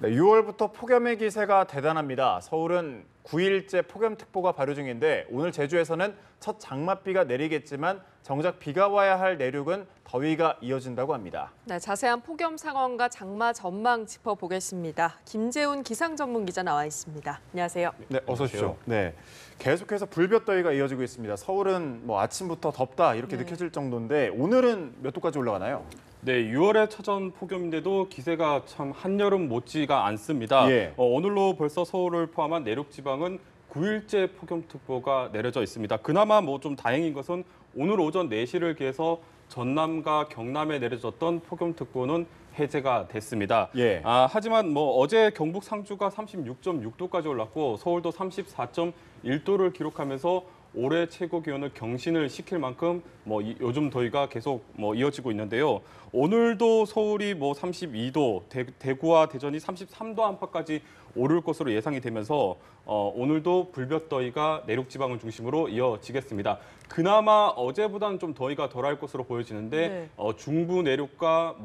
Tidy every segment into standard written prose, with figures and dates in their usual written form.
네, 6월부터 폭염의 기세가 대단합니다. 서울은 9일째 폭염특보가 발효 중인데 오늘 제주에서는 첫 장맛비가 내리겠지만 정작 비가 와야 할 내륙은 더위가 이어진다고 합니다. 네, 자세한 폭염 상황과 장마 전망 짚어보겠습니다. 김재훈 기상 전문 기자 나와 있습니다. 안녕하세요. 네, 어서 오십시오. 네, 계속해서 불볕더위가 이어지고 있습니다. 서울은 아침부터 덥다 이렇게 느껴질 정도인데 오늘은 몇 도까지 올라가나요? 네, 6월에 찾아온 폭염인데도 기세가 참 한여름 못지가 않습니다. 예. 오늘로 벌써 서울을 포함한 내륙 지방은 9일째 폭염특보가 내려져 있습니다. 그나마 좀 다행인 것은 오늘 오전 4시를 기해서 전남과 경남에 내려졌던 폭염특보는 해제가 됐습니다. 예. 하지만 어제 경북 상주가 36.6도까지 올랐고 서울도 34.1도를 기록하면서 올해 최고 기온을 경신을 시킬 만큼 요즘 더위가 계속 이어지고 있는데요. 오늘도 서울이 32도, 대구와 대전이 33도 안팎까지 오를 것으로 예상이 되면서 오늘도 불볕더위가 내륙 지방을 중심으로 이어지겠습니다. 그나마 어제보다는 좀 더위가 덜할 것으로 보여지는데 중부 내륙과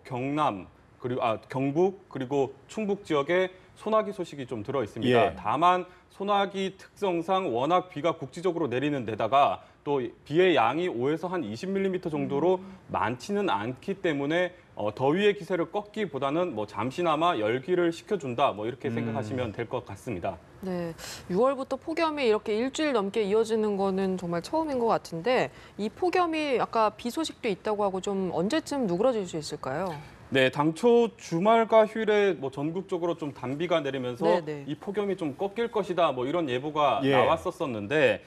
경남 그리고 경북 그리고 충북 지역에 소나기 소식이 좀 들어 있습니다. 예. 다만 소나기 특성상 워낙 비가 국지적으로 내리는 데다가 또 비의 양이 5에서 한 20mm 정도로 많지는 않기 때문에 더위의 기세를 꺾기보다는 잠시나마 열기를 식혀준다 이렇게 생각하시면 될 것 같습니다. 네, 6월부터 폭염이 이렇게 일주일 넘게 이어지는 거는 정말 처음인 것 같은데 이 폭염이 아까 비 소식도 있다고 하고 좀 언제쯤 누그러질 수 있을까요? 네, 당초 주말과 휴일에 전국적으로 좀 단비가 내리면서 네네. 이 폭염이 좀 꺾일 것이다 이런 예보가 예. 나왔었는데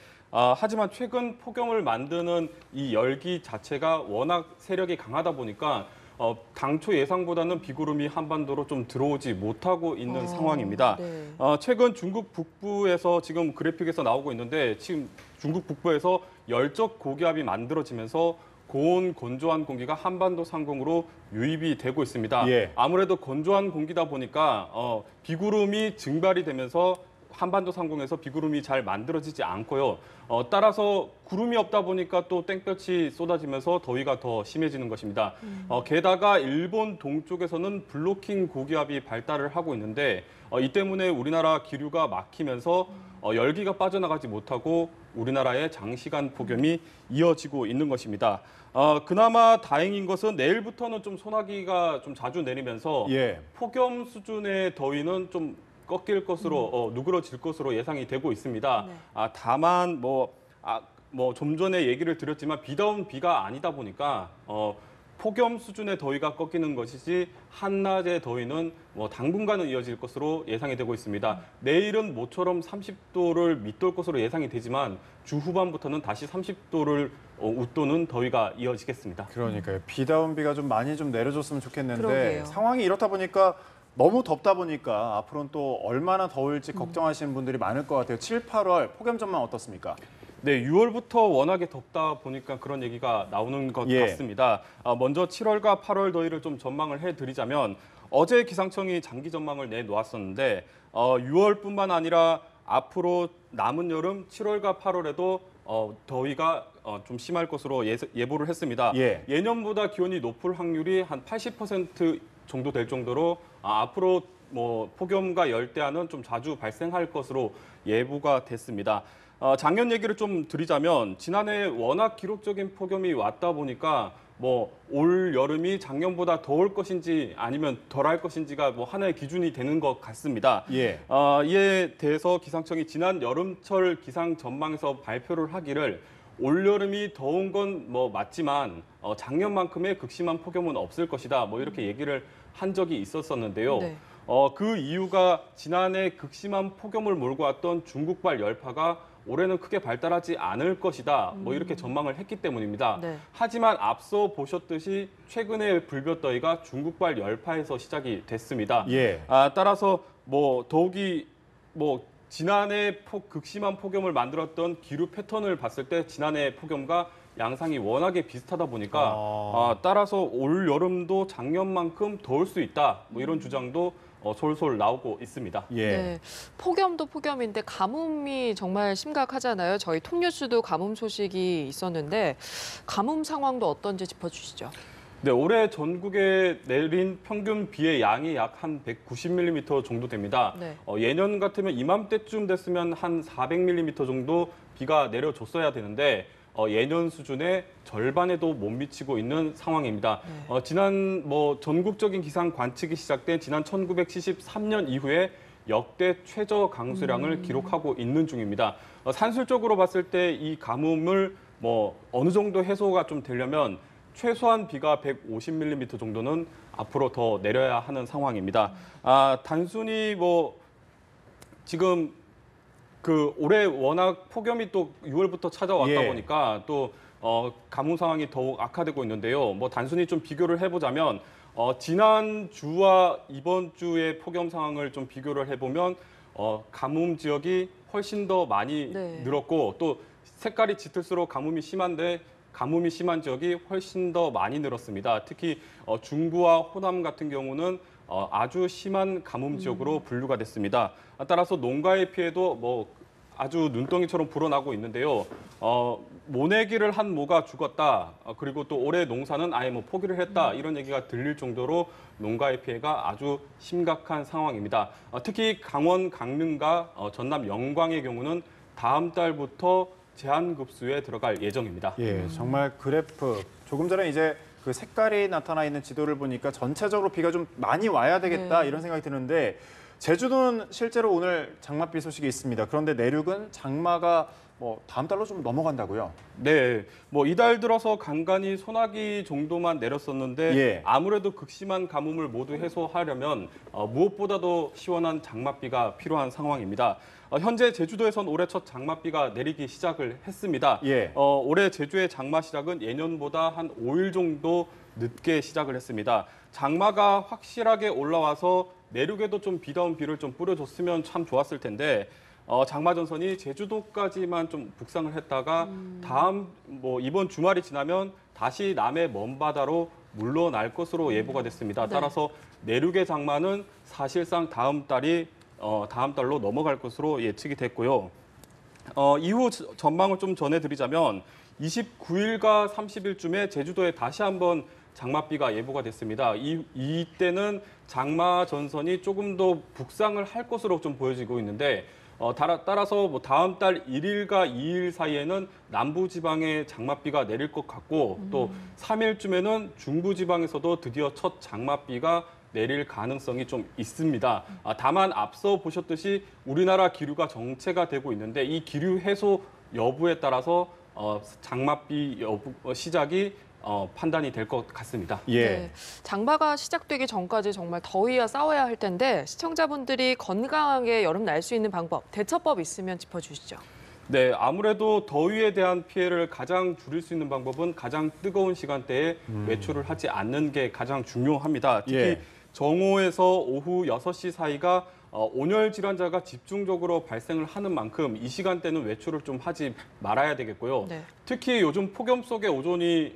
하지만 최근 폭염을 만드는 이 열기 자체가 워낙 세력이 강하다 보니까 당초 예상보다는 비구름이 한반도로 좀 들어오지 못하고 있는 상황입니다. 네. 최근 중국 북부에서 지금 그래픽에서 나오고 있는데 지금 중국 북부에서 열적 고기압이 만들어지면서 고온 건조한 공기가 한반도 상공으로 유입이 되고 있습니다. 예. 아무래도 건조한 공기다 보니까 비구름이 증발이 되면서 한반도 상공에서 비구름이 잘 만들어지지 않고요. 따라서 구름이 없다 보니까 또 땡볕이 쏟아지면서 더위가 더 심해지는 것입니다. 게다가 일본 동쪽에서는 블로킹 고기압이 발달을 하고 있는데 이 때문에 우리나라 기류가 막히면서 열기가 빠져나가지 못하고 우리나라의 장시간 폭염이 이어지고 있는 것입니다. 그나마 다행인 것은 내일부터는 좀 소나기가 좀 자주 내리면서 예. 폭염 수준의 더위는 좀 꺾일 것으로 누그러질 것으로 예상이 되고 있습니다. 네. 다만 좀 전에 얘기를 드렸지만 비다운 비가 아니다 보니까 폭염 수준의 더위가 꺾이는 것이지 한낮의 더위는 당분간은 이어질 것으로 예상이 되고 있습니다. 내일은 모처럼 30도를 밑돌 것으로 예상이 되지만 주 후반부터는 다시 30도를 웃도는 더위가 이어지겠습니다. 그러니까요. 비다운 비가 좀 많이 좀 내려줬으면 좋겠는데 그러게요. 상황이 이렇다 보니까 너무 덥다 보니까 앞으로는 또 얼마나 더울지 걱정하시는 분들이 많을 것 같아요. 7, 8월 폭염 전망 어떻습니까? 네, 6월부터 워낙에 덥다 보니까 그런 얘기가 나오는 것 예. 같습니다. 먼저 7월과 8월 더위를 좀 전망을 해드리자면 어제 기상청이 장기 전망을 내놓았었는데 6월뿐만 아니라 앞으로 남은 여름 7월과 8월에도 더위가 좀 심할 것으로 예보를 했습니다. 예. 예년보다 기온이 높을 확률이 한 80% 정도 될 정도로 앞으로 폭염과 열대야는 좀 자주 발생할 것으로 예보가 됐습니다. 작년 얘기를 좀 드리자면 지난해 워낙 기록적인 폭염이 왔다 보니까 올 여름이 작년보다 더울 것인지 아니면 덜할 것인지가 하나의 기준이 되는 것 같습니다. 예. 이에 대해서 기상청이 지난 여름철 기상 전망에서 발표를 하기를 올 여름이 더운 건 맞지만 작년만큼의 극심한 폭염은 없을 것이다. 이렇게 얘기를 한 적이 있었었는데요. 네. 그 이유가 지난해 극심한 폭염을 몰고 왔던 중국발 열파가 올해는 크게 발달하지 않을 것이다. 이렇게 전망을 했기 때문입니다. 네. 하지만 앞서 보셨듯이 최근의 불볕더위가 중국발 열파에서 시작이 됐습니다. 예. 따라서 더욱이 지난해 극심한 폭염을 만들었던 기류 패턴을 봤을 때 지난해 폭염과 양상이 워낙에 비슷하다 보니까 따라서 올 여름도 작년만큼 더울 수 있다. 이런 주장도 솔솔 나오고 있습니다. 예. 네, 폭염도 폭염인데 가뭄이 정말 심각하잖아요. 저희 톱뉴스도 가뭄 소식이 있었는데 가뭄 상황도 어떤지 짚어주시죠. 네, 올해 전국에 내린 평균 비의 양이 약 한 190mm 정도 됩니다. 네. 예년 같으면 이맘때쯤 됐으면 한 400mm 정도 비가 내려줬어야 되는데 예년 수준의 절반에도 못 미치고 있는 상황입니다. 지난 전국적인 기상 관측이 시작된 지난 1973년 이후에 역대 최저 강수량을 기록하고 있는 중입니다. 산술적으로 봤을 때 이 가뭄을 어느 정도 해소가 좀 되려면 최소한 비가 150mm 정도는 앞으로 더 내려야 하는 상황입니다. 단순히 지금 올해 워낙 폭염이 또 6월부터 찾아왔다 예. 보니까 또 가뭄 상황이 더욱 악화되고 있는데요. 단순히 좀 비교를 해보자면 지난 주와 이번 주의 폭염 상황을 좀 비교를 해보면 가뭄 지역이 훨씬 더 많이 네. 늘었고 또 색깔이 짙을수록 가뭄이 심한 지역이 훨씬 더 많이 늘었습니다. 특히 중부와 호남 같은 경우는 아주 심한 가뭄 지역으로 분류가 됐습니다. 따라서 농가의 피해도 아주 눈덩이처럼 불어나고 있는데요. 모내기를 한 모가 죽었다. 그리고 또 올해 농사는 아예 포기를 했다. 이런 얘기가 들릴 정도로 농가의 피해가 아주 심각한 상황입니다. 특히 강원 강릉과 전남 영광의 경우는 다음 달부터 제한급수에 들어갈 예정입니다. 예, 정말 그래프 조금 전에 이제 그 색깔이 나타나 있는 지도를 보니까 전체적으로 비가 좀 많이 와야 되겠다 네. 이런 생각이 드는데 제주도는 실제로 오늘 장맛비 소식이 있습니다. 그런데 내륙은 장마가 다음 달로 좀 넘어간다고요? 네, 이달 들어서 간간히 소나기 정도만 내렸었는데 예. 아무래도 극심한 가뭄을 모두 해소하려면 무엇보다도 시원한 장맛비가 필요한 상황입니다. 현재 제주도에선 올해 첫 장맛비가 내리기 시작을 했습니다. 예. 올해 제주의 장마 시작은 예년보다 한 5일 정도 늦게 시작을 했습니다. 장마가 확실하게 올라와서 내륙에도 좀 비다운 비를 좀 뿌려줬으면 참 좋았을 텐데 장마 전선이 제주도까지만 좀 북상을 했다가 이번 주말이 지나면 다시 남해 먼바다로 물러날 것으로 예보가 됐습니다. 네. 따라서 내륙의 장마는 사실상 다음 달로 넘어갈 것으로 예측이 됐고요. 이후 전망을 좀 전해드리자면 29일과 30일쯤에 제주도에 다시 한번 장맛비가 예보가 됐습니다. 이때는 장마 전선이 조금 더 북상을 할 것으로 좀 보여지고 있는데 따라서 다음 달 1일과 2일 사이에는 남부지방에 장맛비가 내릴 것 같고 또 3일쯤에는 중부지방에서도 드디어 첫 장맛비가 내릴 가능성이 좀 있습니다. 다만 앞서 보셨듯이 우리나라 기류가 정체가 되고 있는데 이 기류 해소 여부에 따라서 장맛비 시작이 판단이 될 것 같습니다. 예. 네. 장마가 시작되기 전까지 정말 더위와 싸워야 할 텐데 시청자분들이 건강하게 여름 날 수 있는 방법, 대처법 있으면 짚어주시죠. 네, 아무래도 더위에 대한 피해를 가장 줄일 수 있는 방법은 가장 뜨거운 시간대에 외출을 하지 않는 게 가장 중요합니다. 특히 예. 정오에서 오후 6시 사이가 온열 질환자가 집중적으로 발생을 하는 만큼 이 시간대는 외출을 좀 하지 말아야 되겠고요. 네. 특히 요즘 폭염 속에 오존이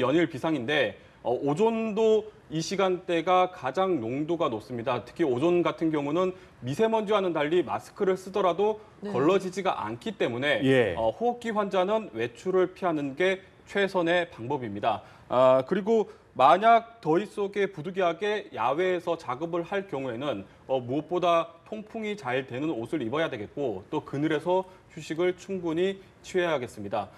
연일 비상인데 오존도 이 시간대가 가장 농도가 높습니다. 특히 오존 같은 경우는 미세먼지와는 달리 마스크를 쓰더라도 네. 걸러지지가 않기 때문에 예. 호흡기 환자는 외출을 피하는 게 최선의 방법입니다. 그리고 만약 더위 속에 부득이하게 야외에서 작업을 할 경우에는 무엇보다 통풍이 잘 되는 옷을 입어야 되겠고 또 그늘에서 휴식을 충분히 취해야겠습니다.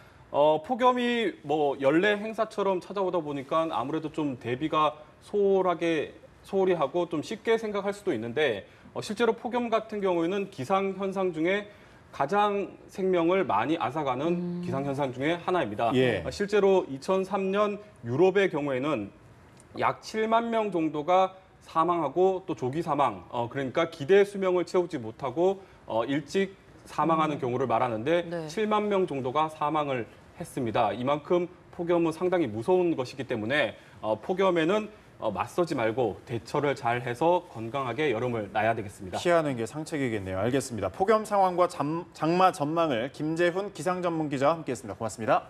폭염이 연례 행사처럼 찾아오다 보니까 아무래도 좀 대비가 소홀히 하고 좀 쉽게 생각할 수도 있는데 실제로 폭염 같은 경우에는 기상 현상 중에 가장 생명을 많이 앗아가는 기상 현상 중에 하나입니다. 예. 실제로 2003년 유럽의 경우에는 약 7만 명 정도가 사망하고 또 조기 사망, 그러니까 기대 수명을 채우지 못하고 일찍 사망하는 경우를 말하는데 네. 7만 명 정도가 사망을 했습니다. 이만큼 폭염은 상당히 무서운 것이기 때문에 폭염에는 맞서지 말고 대처를 잘 해서 건강하게 여름을 나야 되겠습니다. 피하는 게 상책이겠네요. 알겠습니다. 폭염 상황과 장마 전망을 김재훈 기상전문기자와 함께했습니다. 고맙습니다.